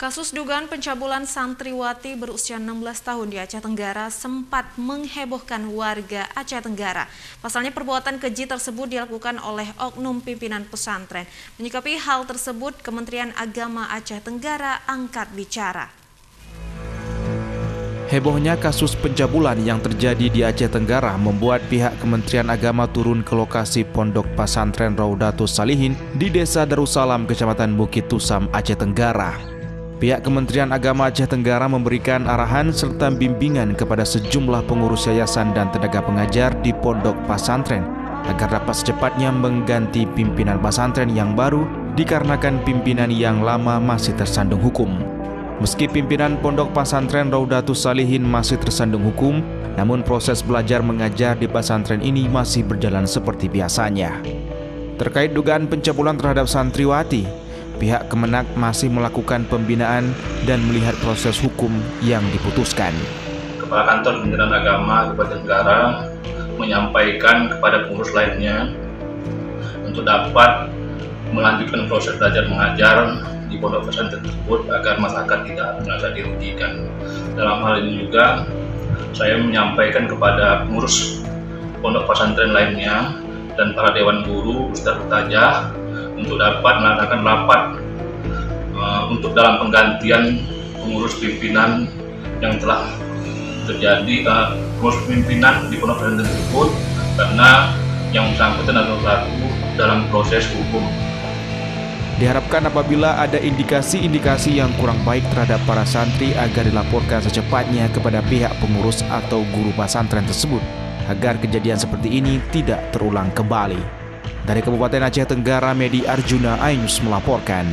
Kasus dugaan pencabulan santriwati berusia 16 tahun di Aceh Tenggara sempat menghebohkan warga Aceh Tenggara. Pasalnya perbuatan keji tersebut dilakukan oleh oknum pimpinan pesantren. Menyikapi hal tersebut, Kementerian Agama Aceh Tenggara angkat bicara. Hebohnya kasus pencabulan yang terjadi di Aceh Tenggara membuat pihak Kementerian Agama turun ke lokasi pondok pesantren Raudatus Salihin di Desa Darussalam, Kecamatan Bukit Tusam, Aceh Tenggara. Pihak Kementerian Agama Aceh Tenggara memberikan arahan serta bimbingan kepada sejumlah pengurus yayasan dan tenaga pengajar di pondok pesantren agar dapat secepatnya mengganti pimpinan pesantren yang baru dikarenakan pimpinan yang lama masih tersandung hukum. Meski pimpinan pondok pesantren Raudatus Salihin masih tersandung hukum, namun proses belajar mengajar di pesantren ini masih berjalan seperti biasanya. Terkait dugaan pencabulan terhadap santriwati, pihak Kemenak masih melakukan pembinaan dan melihat proses hukum yang diputuskan. Kepala Kantor Kementerian Agama Kabupaten Tenggara menyampaikan kepada pengurus lainnya untuk dapat melanjutkan proses belajar mengajar di pondok pesantren tersebut agar masyarakat tidak merasa dirugikan. Dalam hal ini juga saya menyampaikan kepada pengurus pondok pesantren lainnya dan para dewan guru, ustadz ustazah untuk dapat melaksanakan rapat untuk dalam penggantian pengurus pimpinan yang telah terjadi, pengurus pimpinan di pondok pesantren tersebut, karena yang bersangkutan adalah pelaku dalam proses hukum. Diharapkan apabila ada indikasi-indikasi yang kurang baik terhadap para santri agar dilaporkan secepatnya kepada pihak pengurus atau guru pesantren tersebut agar kejadian seperti ini tidak terulang kembali. Dari Kabupaten Aceh Tenggara, Medi Arjuna Ainus melaporkan.